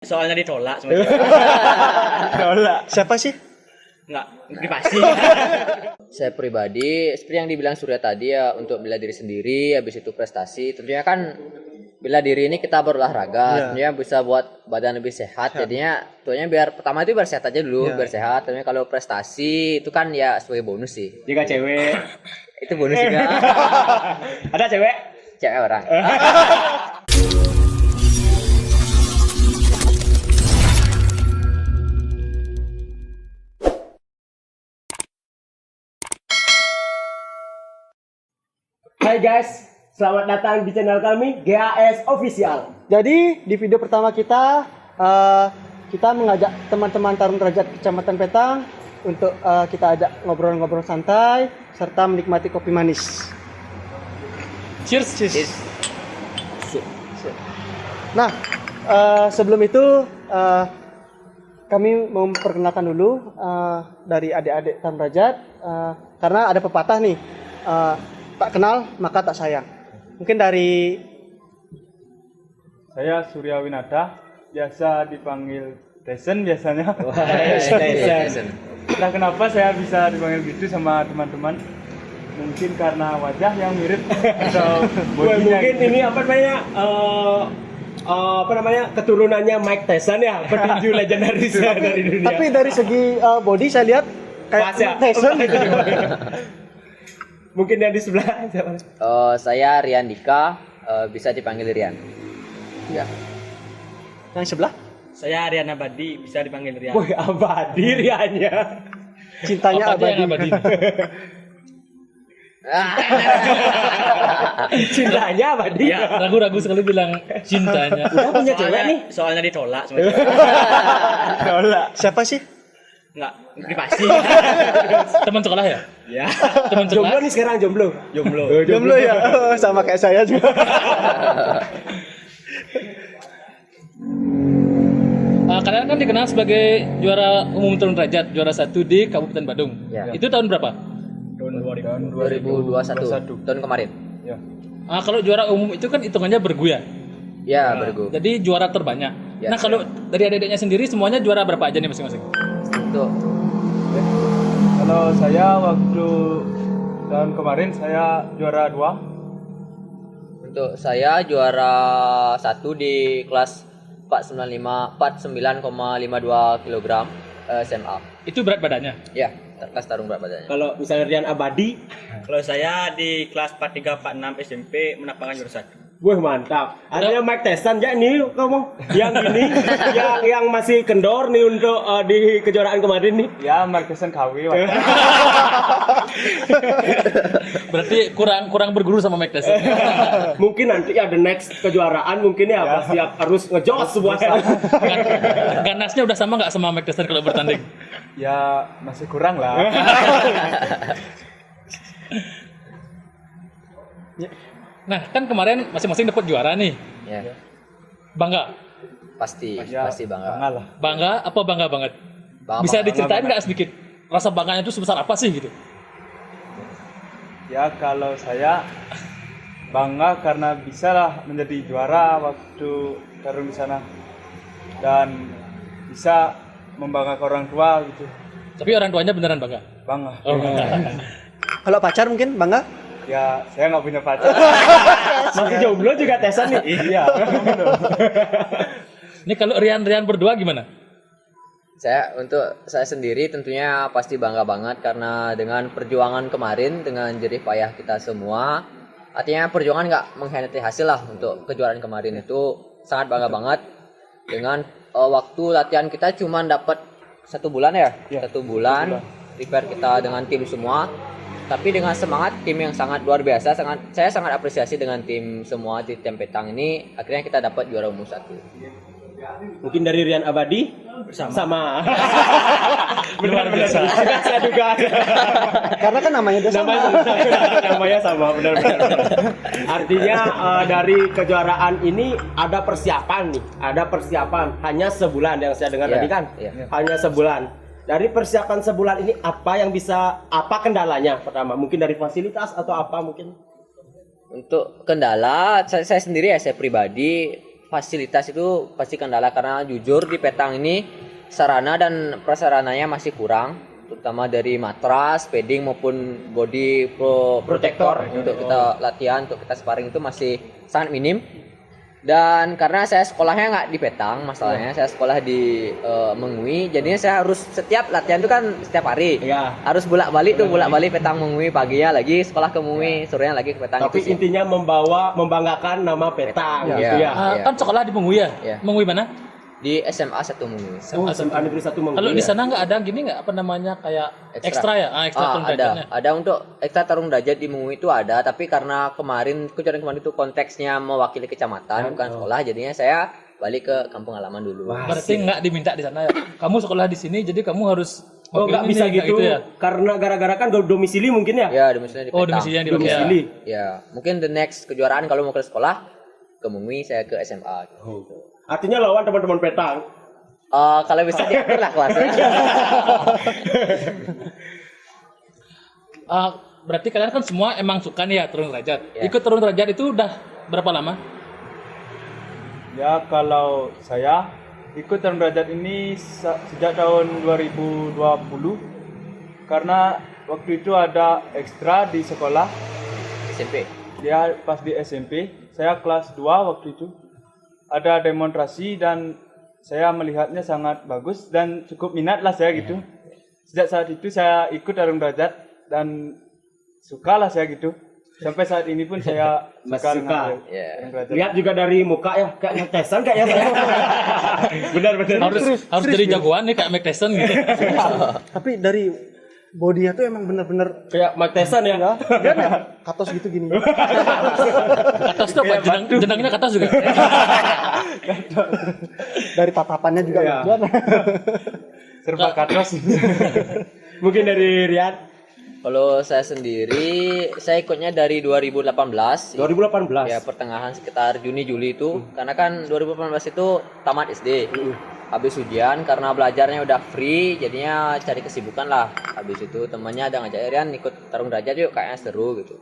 Soalnya ditolak sebenarnya. Tolak. Siapa sih? Enggak, privasi. Saya pribadi, seperti yang dibilang Surya tadi ya, untuk bela diri sendiri, habis itu prestasi. Tentunya kan bela diri ini kita berolahraga, tentunya bisa buat badan lebih sehat. Jadinya, tentunya biar pertama itu biar sehat aja dulu, biar sehat. Tentunya kalau prestasi itu kan ya sebagai bonus sih. Jika cewek, Itu bonus juga. ada cewek. Cewek orang. Hai guys, selamat datang di channel kami GAS Official. Jadi di video pertama kita mengajak teman-teman Tarung Derajat Kecamatan Petang untuk kita ajak ngobrol-ngobrol santai serta menikmati kopi manis. Cheers. Cheers. Nah, sebelum itu kami mau memperkenalkan dulu dari adik-adik Tarung Derajat karena ada pepatah nih, tak kenal maka tak sayang. Mungkin dari Saya Surya Winata, biasa dipanggil Tyson biasanya. Nah, kenapa saya bisa dipanggil gitu sama teman-teman? Mungkin karena wajah yang mirip atau bodinya. Mungkin ini apa namanya keturunannya Mike Tyson ya, petinju legendaris dari dunia. tapi dari segi body saya lihat kayak Pas ya? Tyson. Mungkin yang di sebelah siapa? Saya Rian Dika, bisa dipanggil Rian. Ya. Yang sebelah Saya Rian Abadi, bisa dipanggil Rian. Woi, abadi rianya. cintanya Apa aja yang abadi. abadi? Cintanya abadi. Ya. Ragu-ragu sekali bilang cintanya. Udah punya cewek nih. Soalnya ditolak sebenarnya. Tolak. Siapa sih? Enggak, privasi. Teman sekolah ya? Ya, Teman Jomblo sekolah. nih sekarang jomblo. jomblo. Jomblo ya. Oh, sama kayak saya juga. Kalian kan dikenal sebagai juara umum Tarung Derajat, juara 1 di Kabupaten Badung. Ya. Itu tahun berapa? Tahun 2000. 2021 tahun kemarin. Ya. Kalau juara umum itu kan hitungannya bergu ya. Ya, bergu. Jadi juara terbanyak. Ya. Nah, kalau dari adik-adiknya sendiri semuanya juara berapa aja nih masing-masing? Itu Kalau saya waktu tahun kemarin saya juara 2. untuk saya juara 1 di kelas 49,52 kg SMA. Itu berat badannya. Ya, kelas tarung berat badannya. Kalau misalnya Rian abadi, Kalau saya di kelas 4346 SMP menapakkan juara 1. wah mantap. Artinya Mike Tyson ya nih kamu yang ini yang masih kendor nih untuk di kejuaraan kemarin nih. Ya, Markesan KW. Berarti kurang berguru sama Mike Tyson. Mungkin nanti ada next kejuaraan mungkin ya pasti harus ngejos semuanya. Ganasnya udah sama nggak sama Mike Tyson kalau bertanding? Ya, masih kurang lah. Nah, kan kemarin masing-masing dapat juara nih. Ya, Bangga. pasti Ya, bangga. lah. Bangga apa bangga banget? Bangga, Bisa bangga. diceritain nggak sedikit rasa bangganya itu sebesar apa sih gitu? Ya, kalau saya bangga karena bisa lah menjadi juara waktu tarung di sana dan bisa membanggakan orang tua gitu. Tapi orang tuanya beneran bangga. Bangga. Oh, bangga. Kalau pacar mungkin bangga? Ya, saya nggak punya pacar. Masih jomblo juga Tyson nih. Iya. Ini kalau Rian berdua gimana? Untuk saya sendiri tentunya pasti bangga banget karena dengan perjuangan kemarin, dengan jerih payah kita semua, artinya perjuangan nggak mengkhianati hasil lah. Untuk kejuaraan kemarin itu sangat bangga banget dengan waktu latihan kita cuma dapat 1 bulan ya, 1 bulan prepare kita dengan tim semua. Tapi dengan semangat tim yang sangat luar biasa, saya sangat apresiasi dengan tim semua di tim Petang ini. Akhirnya kita dapat juara umum 1. Mungkin dari Rian Abadi sama. Luar biasa. Saya juga. Karena kan namanya udah sama. Namanya sama benar-benar. Artinya dari kejuaraan ini ada persiapan nih, ada persiapan hanya sebulan yang saya dengar Iya, tadi kan, iya. hanya sebulan. Dari persiapan sebulan ini apa kendalanya pertama? Mungkin dari fasilitas atau apa mungkin? Untuk kendala saya sendiri ya, saya pribadi fasilitas itu pasti kendala karena jujur di Petang ini sarana dan prasarananya masih kurang, terutama dari matras, padding maupun body protector untuk kita latihan, untuk kita sparring itu masih sangat minim. Dan karena saya sekolahnya nggak di Petang, masalahnya saya sekolah di Mengui, jadinya saya harus setiap latihan itu kan setiap hari, harus bolak-balik Petang Mengui, paginya lagi sekolah ke Mengui, sorenya lagi ke Petang. Tapi gitu sih. intinya membanggakan nama Petang gitu ya. Kan sekolah di Mengui ya? Iya. Mengui mana? Di SMA 1 Mengui. SMA Negeri 1 Mengui. Kalau di sana nggak ada gini nggak apa namanya kayak ekstra ya? Ekstra turun derajatnya. Ada untuk ekstra tarung derajat di Mengui itu ada, tapi karena kejuaraan kemarin itu konteksnya mewakili kecamatan bukan sekolah, jadinya saya balik ke kampung halaman dulu. Berarti nggak diminta di sana ya? Kamu sekolah di sini, jadi kamu harus Oh nggak bisa nggak gitu, ya? karena gara-gara kan domisili mungkin ya? Ya, domisili di Oh, Petang. domisili yang di Petang. Domisili. Ya, mungkin the next kejuaraan kalau mau ke sekolah ke Mengui, saya ke SMA. Artinya lawan teman-teman Petang. Kalau bisa diatur lah kelasnya. Berarti kalian kan semua emang suka nih ya turun derajat. Ya. Ikut turun derajat itu udah berapa lama? Ya kalau saya ikut tarung derajat ini sejak tahun 2020 karena waktu itu ada ekstra di sekolah. SMP. Ya pas di SMP, saya kelas 2 waktu itu ada demonstrasi dan saya melihatnya sangat bagus dan cukup minat lah saya gitu. Sejak saat itu saya ikut tarung derajat dan suka lah saya gitu. Sampai saat ini pun saya Masih suka. dengan tarung derajat. Lihat juga dari muka ya, kayak ngetesan kayaknya saya. Benar-benar. Harus jadi jagoan nih kayak Mike Tyson gitu. Tapi dari bodinya tuh emang bener-bener Kayak Mike Tyson ya. dia katos gitu gini. Atas tuh apa? Jenangnya ke atas juga. Dari tatapannya juga Iya. lucu. Serba katros. Mungkin dari Rian. Kalau saya sendiri, saya ikutnya dari 2018. 2018. Ya pertengahan sekitar Juni-Juli itu, karena kan 2018 itu tamat SD. Habis ujian karena belajarnya udah free, jadinya cari kesibukan lah. Habis itu temannya ada ngajak Rian ikut tarung derajat yuk, kayaknya seru gitu.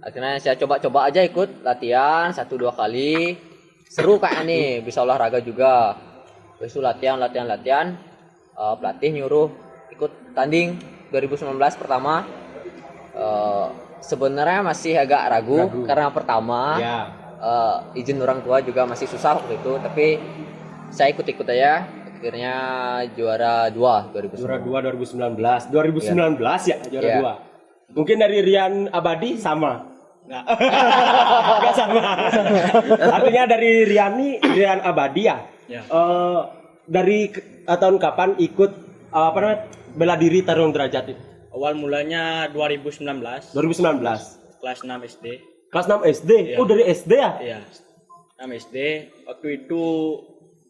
Akhirnya saya coba-coba aja ikut latihan 1-2 kali. Seru kayaknya nih, bisa olahraga juga. Habis itu latihan. Pelatih nyuruh ikut tanding 2019 pertama. Sebenarnya masih agak ragu. Karena pertama Ya. izin orang tua juga masih susah waktu itu, tapi saya ikut-ikut aja. Akhirnya juara 2 2019. Juara 2 2019. 2019 ya juara Iya. 2. Mungkin dari Rian Abadi sama. Enggak. Enggak sama. Artinya dari Rian Abadi ya. Ya. Dari tahun kapan ikut bela diri tarung derajat itu? Awal mulanya 2019, 2019. kelas 6 SD. Kelas 6 SD. Iya. Oh, dari SD ya? Iya. 6 SD. Waktu itu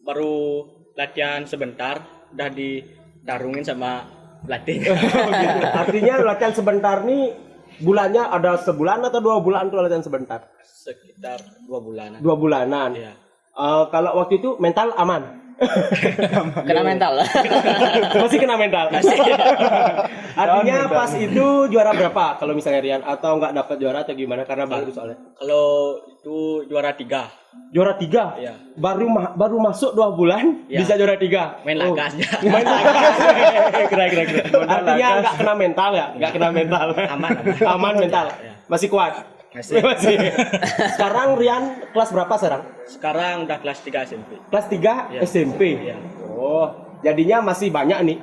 baru latihan sebentar, udah ditarungin sama pelatih. Artinya latihan sebentar nih bulannya ada sebulan atau 2 bulan tuh latihan sebentar? Sekitar 2 bulanan. 2 bulanan. Iya. Kalau waktu itu mental aman. Kena mental. Masih kena mental. Artinya pas itu juara berapa kalau misalnya Rian, atau nggak dapat juara atau gimana karena baru soalnya? Kalau itu juara 3. Juara 3. Iya. Baru masuk 2 bulan Iya. bisa juara 3. Main laga aja. Main laga. Kira-kira. Artinya nggak kena mental ya? Nggak kena mental. Aman. Aman mental. Iya. Masih kuat. Masih. Sekarang Rian kelas berapa sekarang? Sekarang udah kelas 3 SMP. Kelas 3 Iya. SMP. Iya. Oh, jadinya masih banyak nih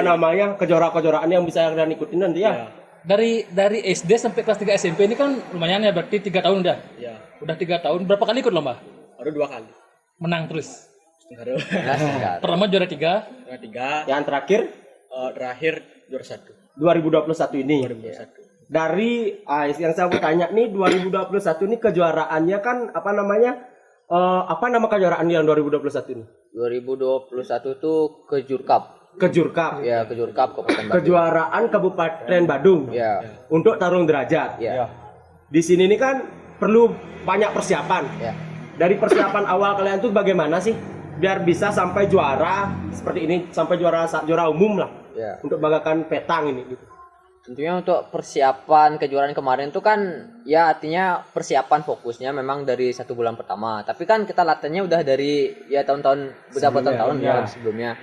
namanya kejuaraan-kejuaraan yang bisa Rian ikutin nanti ya. Dari SD sampai kelas 3 SMP ini kan lumayan ya, berarti 3 tahun udah. Iya. Udah 3 tahun. Berapa kali ikut lomba? Baru 2 kali. Menang terus. Baru Pertama juara 3. juara 3. Yang terakhir Terakhir juara 1. 2021 ini. 2021. Dari yang saya mau tanya nih, 2021 ini kejuaraannya kan apa nama kejuaraan yang 2021 ini? 2021 tuh ke Jurkap. Kejur Cup. Ya, ke Jurkap Kabupaten Bandung. Kejuaraan Kabupaten Badung. Ya. Untuk tarung derajat. Ya. Di sini nih kan perlu banyak persiapan. Ya. Dari persiapan awal kalian tuh bagaimana sih biar bisa sampai juara seperti ini, sampai juara umum lah Ya. untuk banggakan Petang ini gitu. Tentunya untuk persiapan kejuaraan kemarin itu kan ya artinya persiapan fokusnya memang dari 1 bulan pertama. Tapi kan kita latihannya udah dari ya tahun-tahun beberapa tahun ya sebelumnya.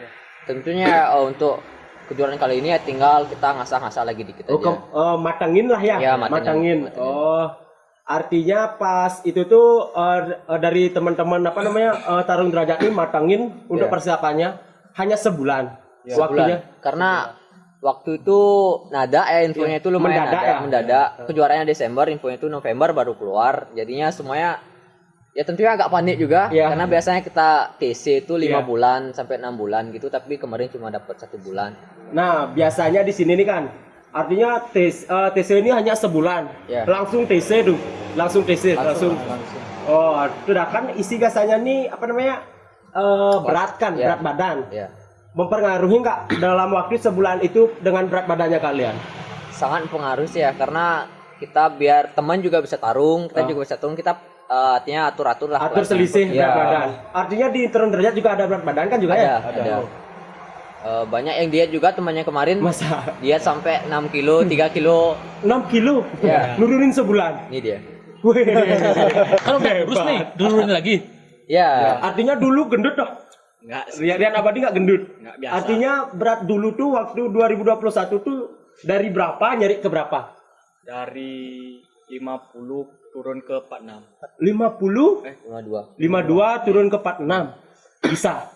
Tentunya untuk kejuaraan kali ini ya tinggal kita ngasah-ngasah lagi dikit aja. Matangin lah ya. Ya, matangin. Oh, artinya pas itu tuh dari teman-teman tarung derajat ini matangin untuk persiapannya hanya sebulan waktunya. Karena waktu itu nada infonya itu lumayan mendadak. Kejuaraannya Desember, infonya itu November baru keluar. Jadinya semuanya ya tentunya agak panik juga karena biasanya kita TC itu 5 bulan sampai 6 bulan gitu, tapi kemarin cuma dapat 1 bulan. Nah, biasanya di sini nih kan artinya TC ini hanya sebulan. Langsung TC tuh. Langsung. Oh, sudah kan isi gasanya nih berat kan, berat badan. Mempengaruhi nggak dalam waktu sebulan itu dengan berat badannya kalian? Sangat mempengaruhi sih ya, karena kita biar teman juga bisa tarung, kita juga bisa tarung, kita artinya atur lah. Atur selisih berat badan. Artinya di tarung derajat juga ada berat badan kan juga ya? Ada. Banyak yang diet juga temannya kemarin. Masa? Diet sampai 6 kilo, 3 kilo. 6 kilo? Ya. Nurunin sebulan? Ini dia. Kalau terus nih, turunin lagi. Ya. Artinya dulu gendut toh? Enggak, Rian Abadi nggak gendut? Nggak, biasa. Artinya berat dulu tuh waktu 2021 tuh dari berapa nyari ke berapa? dari 50 turun ke 46. 50? 52. 52 turun ke 46. Bisa.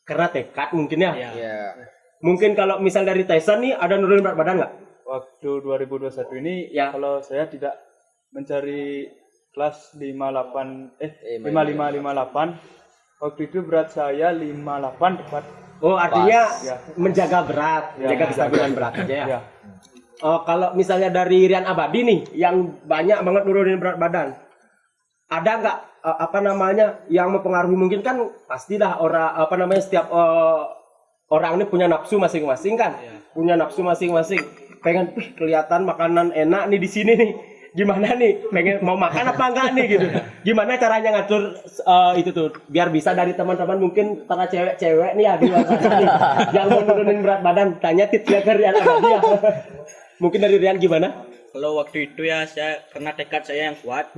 Karena tekad mungkin ya. Ya. Mungkin kalau misal dari Tyson nih ada nurunin berat badan nggak? Waktu 2021 ini Ya. kalau saya tidak mencari kelas 5558. Waktu itu berat saya 58 tepat. Oh, artinya Ya. menjaga berat, Ya, menjaga kestabilan berat aja ya. Ya. Kalau misalnya dari Rian Abadi nih yang banyak banget nurunin berat badan. Ada nggak yang mempengaruhi? Mungkin kan pastilah setiap orang ini punya nafsu masing-masing kan. Punya nafsu masing-masing. Pengen kelihatan makanan enak nih di sini nih. Gimana nih, pengen mau makan apa enggak nih gitu. Gimana caranya ngatur itu tuh biar bisa dari teman-teman mungkin para cewek-cewek nih ya di luar sana nih, yang mau nurunin berat badan, tanya tipsnya ke Rian Abadi ya. Mungkin dari Rian gimana? Kalau waktu itu ya saya karena tekad saya yang kuat,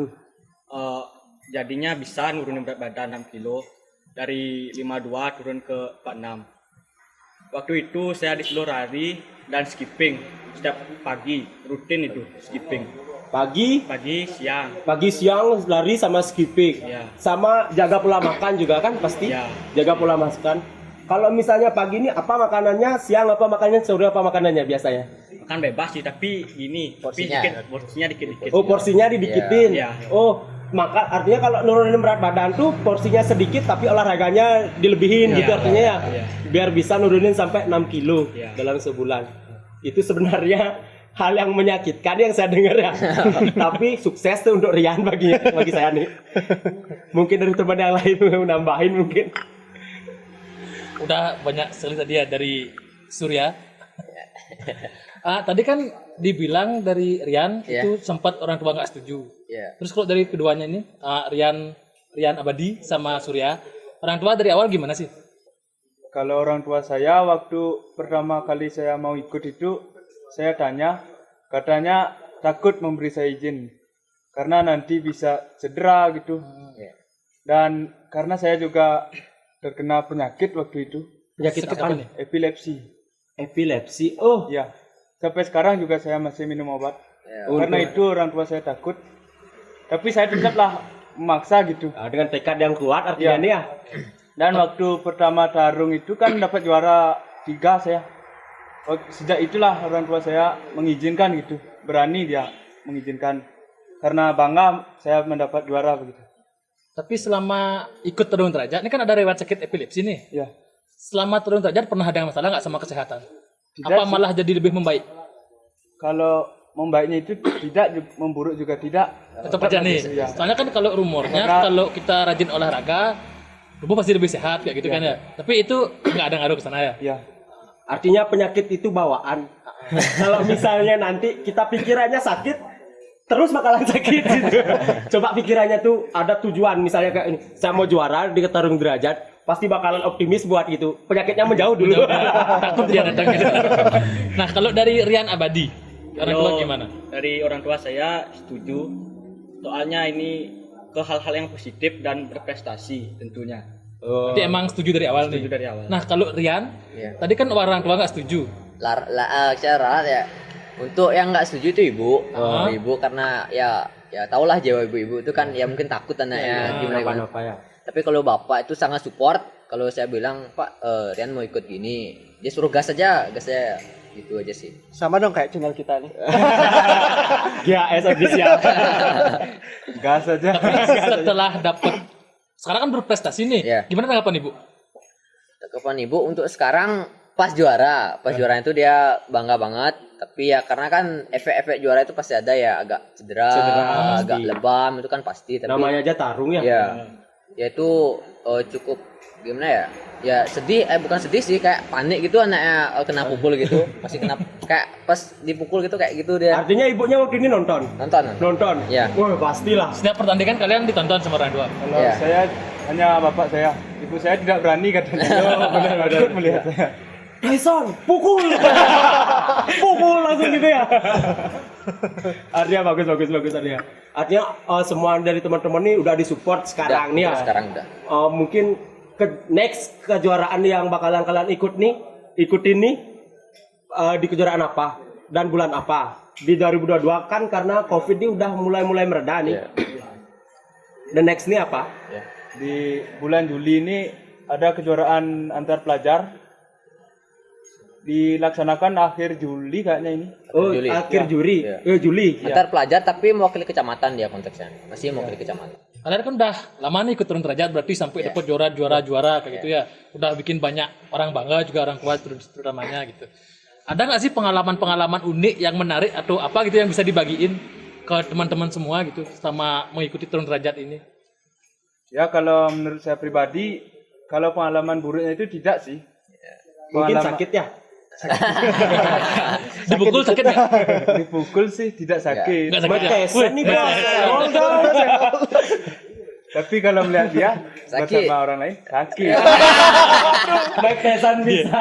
jadinya bisa nurunin berat badan 6 kilo dari 52 turun ke 46. Waktu itu saya disuruh lari dan skipping setiap pagi, rutin itu skipping. Pagi, siang lari sama skipping. Ya. Sama jaga pola makan juga kan pasti. Ya. Jaga pola makan. Kalau misalnya pagi ini apa makanannya, siang apa makanannya, sore apa makanannya biasanya? Makan bebas sih, tapi gini, Porsinya. porsinya dikit-dikit. Oh, porsinya didikitin. Ya. Oh, maka artinya kalau nurunin berat badan tuh porsinya sedikit tapi olahraganya dilebihin Ya, gitu artinya ya. ya. Biar bisa nurunin sampai 6 kilo Ya. dalam sebulan. Itu sebenarnya hal yang menyakitkan yang saya dengar ya. Tapi sukses tuh untuk Rian bagi saya nih. Mungkin dari teman yang lain mau nambahin mungkin. Udah banyak sekali tadi ya dari Surya. Tadi kan dibilang dari Rian itu sempat orang tua nggak setuju. Terus kalau dari keduanya ini Rian Abadi sama Surya, orang tua dari awal gimana sih? Kalau orang tua saya waktu pertama kali saya mau ikut itu, saya tanya, katanya takut memberi saya izin karena nanti bisa cedera gitu. Dan karena saya juga terkena penyakit waktu itu, Penyakit apa nih? epilepsi. Epilepsi. Oh, Ya, sampai sekarang juga saya masih minum obat. Karena itu orang tua saya takut. Tapi saya tetaplah memaksa gitu. dengan tekad yang kuat artinya Ya. nih ya. Dan waktu pertama tarung itu kan dapat juara 3 saya. Sejak itulah orang tua saya mengizinkan gitu. Berani dia mengizinkan. Karena bangga saya mendapat juara begitu. Tapi selama ikut tarung derajat, ini kan ada riwayat sakit epilepsi nih. Ya. Selama tarung derajat pernah ada masalah nggak sama kesehatan? Tidak Apa sih. malah jadi lebih membaik? Kalau membaiknya itu tidak, memburuk juga tidak. Tetap aja nih. Iya. Soalnya kan kalau rumornya Karena- kalau kita rajin olahraga, tubuh pasti lebih sehat kayak gitu kan ya. Tapi itu nggak ada ngaruh ke sana ya. Ya. Artinya penyakit itu bawaan. Kalau misalnya nanti kita pikirannya sakit, terus bakalan sakit gitu. Coba pikirannya tuh ada tujuan, misalnya kayak ini, saya mau juara di tarung derajat, pasti bakalan optimis buat gitu. Penyakitnya menjauh dulu. Takut dia datang. Nah, kalau dari Rian Abadi, orang tua Kalau gimana? Dari orang tua saya setuju. Soalnya ini ke hal-hal yang positif dan berprestasi tentunya. Berarti emang setuju dari awal Setuju nih. dari awal. Nah kalau Rian, Iya. tadi kan orang tua nggak setuju. Secara ya untuk yang nggak setuju itu ibu. Ah. Ibu karena ya tahulah jiwa ibu-ibu itu kan ya mungkin takut anaknya gimana. Apa ya? Tapi kalau bapak itu sangat support. Kalau saya bilang Pak, Rian mau ikut gini, dia suruh gas aja gitu aja sih. Sama dong kayak channel kita nih. GAS official. Gas aja. Setelah dapet, sekarang kan berprestasi nih. Iya. Gimana tanggapan ibu? Tanggapan ibu untuk sekarang pas juara itu dia bangga banget. Tapi ya karena kan efek-efek juara itu pasti ada ya, agak cedera, agak pasti. lebam itu kan pasti. Tapi Namanya aja tarung ya. ya itu cukup gimana ya? Ya sedih, bukan sedih sih, kayak panik gitu anaknya kena pukul gitu, masih kena kayak pas dipukul gitu kayak gitu dia. Artinya ibunya waktu ini nonton. Nonton. Iya. Wah, pastilah. Setiap pertandingan kalian ditonton sama orang tua. Kalau Iya. saya hanya bapak saya, ibu saya tidak berani katanya. Benar-benar melihat saya. Tyson, pukul. Pukul langsung gitu ya. Artinya bagus artinya. Artinya semua dari teman-teman ini udah disupport sekarang nih ya. Sekarang udah. Mungkin next kejuaraan yang bakalan kalian ikutin nih di kejuaraan apa dan bulan apa di 2022 kan karena COVID ini udah mulai mereda nih. Iya. The next nih apa? Di bulan Juli ini ada kejuaraan antar pelajar. Dilaksanakan akhir Juli kayaknya ini. Oh, Juli. akhir Ya. Juli. Iya. Juli. Antar pelajar tapi mewakili kecamatan dia konteksnya. Masih mewakili kecamatan. Kalian kan udah lama nih ikut turun derajat, berarti sampai dapat juara kayak gitu ya. Udah bikin banyak orang bangga juga, orang tua terutamanya gitu. Ada nggak sih pengalaman-pengalaman unik yang menarik atau apa gitu yang bisa dibagiin ke teman-teman semua gitu sama mengikuti turun derajat ini? Ya kalau menurut saya pribadi, kalau pengalaman buruknya itu tidak sih. Mungkin Pengalaman- sakit ya. Dipukul sakit nggak? Dipukul sih tidak sakit. Nggak sakit ya? Bekesan nih bos. Tapi kalau melihat dia Sakit. bersama orang lain sakit. Bekesan bisa.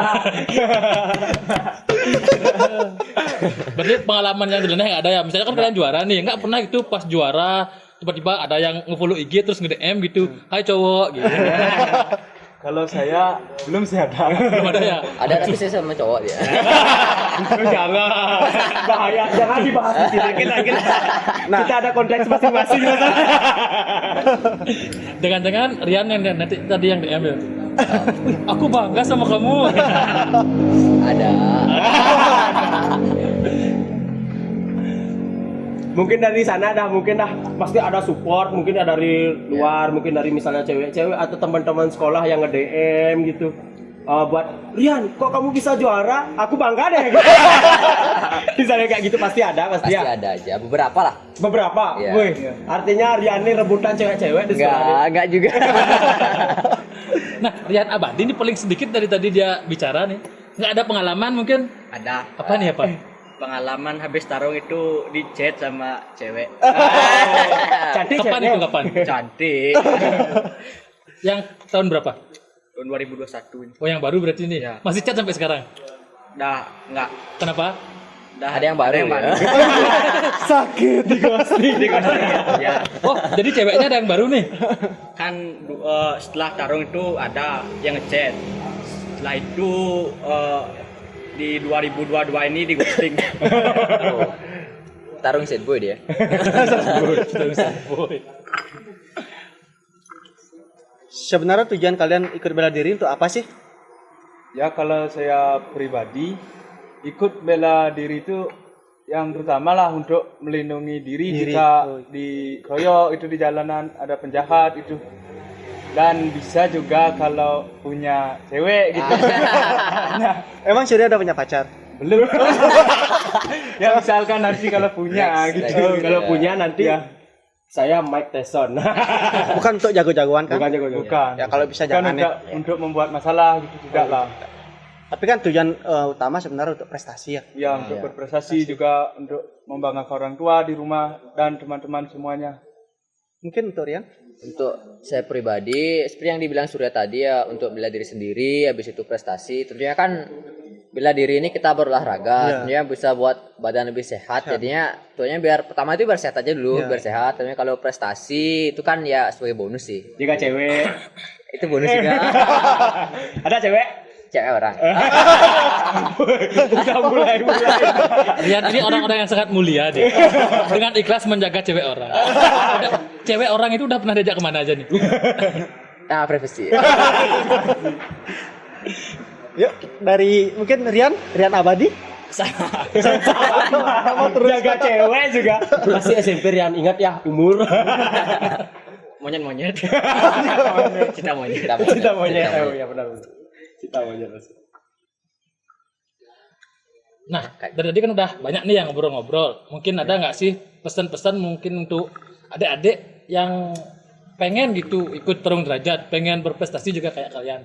Berarti pengalaman yang sebenarnya nggak ada ya. Misalnya kan kalian juara nih, nggak pernah gitu pas juara tiba-tiba ada yang nge-follow IG terus nge-DM gitu, hai cowok gitu. Kalau saya belum sih ada. Belum ada ya? Ada tapi saya sama cowok dia. Jangan. Bahaya. Jangan dibahas di sini. Kita ada konteks masing-masing. Jangan-jangan Rian yang nanti tadi yang DM ya. Aku bangga sama kamu. Ada. Mungkin dari sana mungkin pasti ada support, mungkin ada dari luar, mungkin dari misalnya cewek-cewek atau teman-teman sekolah yang nge-DM gitu. Buat Rian, kok kamu bisa juara? Aku bangga deh. Misalnya kayak gitu pasti ada Pasti ya. ada aja. Beberapa lah. Beberapa. Iya. Wih, artinya Rian ini rebutan cewek-cewek di sekolah. Enggak juga. Nah, Rian Abadi ini paling sedikit dari tadi dia bicara nih. Nggak ada pengalaman mungkin? Ada Apa nih apa? pengalaman habis tarung itu di chat sama cewek. Cantik Kapan ceweknya. itu kapan? Cantik. Yang tahun berapa? Tahun 2021 ini. Oh yang baru berarti ini. Ya. Masih chat sampai sekarang. Dah enggak. Kenapa? Dah Ada yang baru ya? Sakit di ghosting. Ya. Oh jadi ceweknya ada yang baru nih. Kan setelah tarung itu ada yang ngechat. Setelah itu di 2022 ini di ghosting. Oh. Tarung sad boy dia. Sebenarnya tujuan kalian ikut bela diri untuk apa sih? Ya kalau saya pribadi ikut bela diri itu yang terutama lah untuk melindungi diri jika dikeroyok itu di jalanan ada penjahat itu, dan bisa juga kalau punya cewek gitu. Emang Surya udah punya pacar? Belum. Ya misalkan nanti kalau punya Next. gitu. Kalau punya nanti saya Mike Tyson. Bukan untuk jago-jagoan kan? Bukan jago-jago. Bukan. Ya, kalau bisa Bukan jangan ya. untuk membuat masalah gitu, tidak lah. Tapi kan tujuan utama sebenarnya untuk prestasi ya. Ya untuk berprestasi juga untuk membanggakan orang tua di rumah dan teman-teman semuanya. Mungkin untuk Rian? Untuk saya pribadi, seperti yang dibilang Surya tadi ya, untuk bela diri sendiri, habis itu prestasi. Tentunya kan bela diri ini kita berolahraga, Iya. tentunya bisa buat badan lebih sehat. Jadinya tentunya biar pertama itu biar sehat aja dulu, Iya. biar sehat. Tentunya kalau prestasi itu kan ya sebagai bonus sih. Jika cewek Itu bonus juga. ada cewek Cewek orang. udah mulai. Rian ini orang-orang yang sangat mulia deh. Dengan ikhlas menjaga cewek orang. Cewek orang itu udah pernah diajak kemana aja nih? Nah, privasi. Yuk, dari mungkin Rian Abadi. Sama. Sama terus. Jaga cewek juga. Masih SMP Rian, ingat ya umur. Monyet. Cita monyet. Cinta monyet. Oh ya benar. Cinta monyet. Nah, dari tadi kan udah banyak nih yang ngobrol-ngobrol. Mungkin ada nggak sih pesan-pesan mungkin untuk adik-adik yang pengen gitu ikut tarung derajat, pengen berprestasi juga kayak kalian?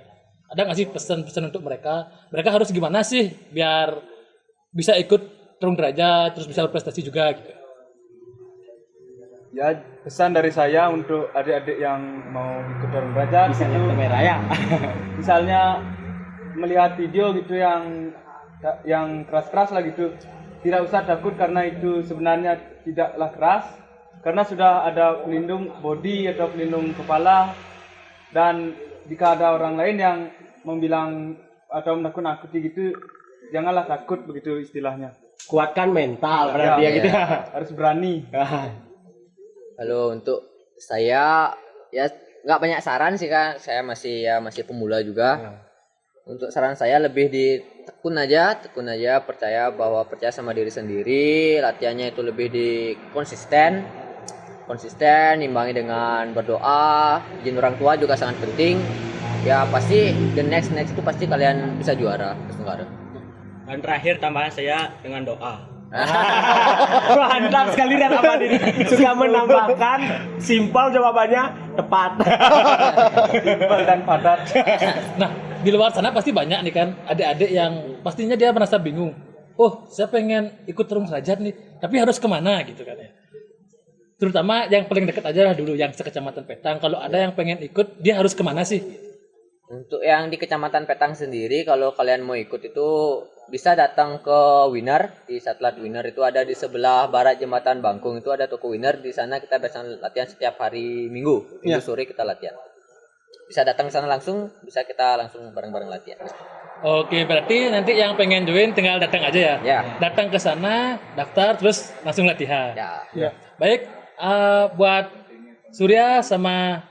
Ada nggak sih pesan-pesan untuk mereka? Mereka harus gimana sih biar bisa ikut tarung derajat, terus bisa berprestasi juga gitu? Ya, pesan dari saya untuk adik-adik yang mau ikut tarung derajat Misalnya itu, kamera ya. misalnya melihat video gitu yang keras-keras lah gitu, tidak usah takut karena itu sebenarnya tidaklah keras, karena sudah ada pelindung body atau pelindung kepala, dan jika ada orang lain yang membilang atau menakut-nakuti gitu, janganlah takut begitu istilahnya. Kuatkan mental berarti ya gitu. Harus berani. Kalau untuk saya ya nggak banyak saran sih kan, saya masih pemula juga. Untuk saran saya lebih tekun aja, percaya sama diri sendiri, latihannya itu lebih konsisten, imbangi dengan berdoa, izin orang tua juga sangat penting. Ya pasti the next itu pasti kalian bisa juara Tenggara. Dan terakhir tambahan saya dengan doa. Mantap sekali Rian Abadi ini. Suka menambahkan simpel jawabannya tepat. Simpel dan padat. Nah, di luar sana pasti banyak nih kan adik-adik yang pastinya dia merasa bingung. Oh, saya pengen ikut tarung derajat nih, tapi harus kemana gitu kan ya. Terutama yang paling dekat aja lah dulu, yang sekecamatan Petang. Kalau ada yang pengen ikut, dia harus kemana sih? Untuk yang di Kecamatan Petang sendiri, kalau kalian mau ikut itu bisa datang ke Winner, di Satlat Winner itu ada di sebelah barat jembatan Bangkung, itu ada toko Winner. Di sana kita biasa latihan setiap hari Minggu sore kita latihan. Bisa datang ke sana langsung, bisa kita langsung bareng-bareng latihan. Oke, berarti nanti yang pengen join tinggal datang aja ya? Ya. Datang ke sana, daftar, terus langsung latihan. Ya. Baik, buat Surya sama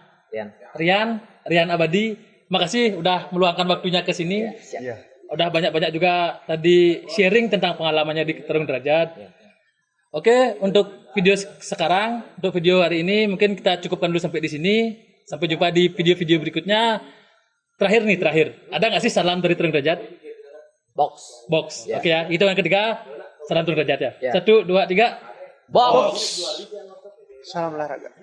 Rian Abadi, makasih udah meluangkan waktunya ke sini. Iya. Udah banyak-banyak juga tadi sharing tentang pengalamannya di tarung derajat. Oke, untuk video sekarang, untuk video hari ini mungkin kita cukupkan dulu sampai di sini. Sampai jumpa di video-video berikutnya. Terakhir. Ada nggak sih salam dari tarung derajat? Box. Ya. Oke ya, itu yang ketiga. Salam tarung derajat ya. Ya. 1, 2, 3. Box. Salam olahraga.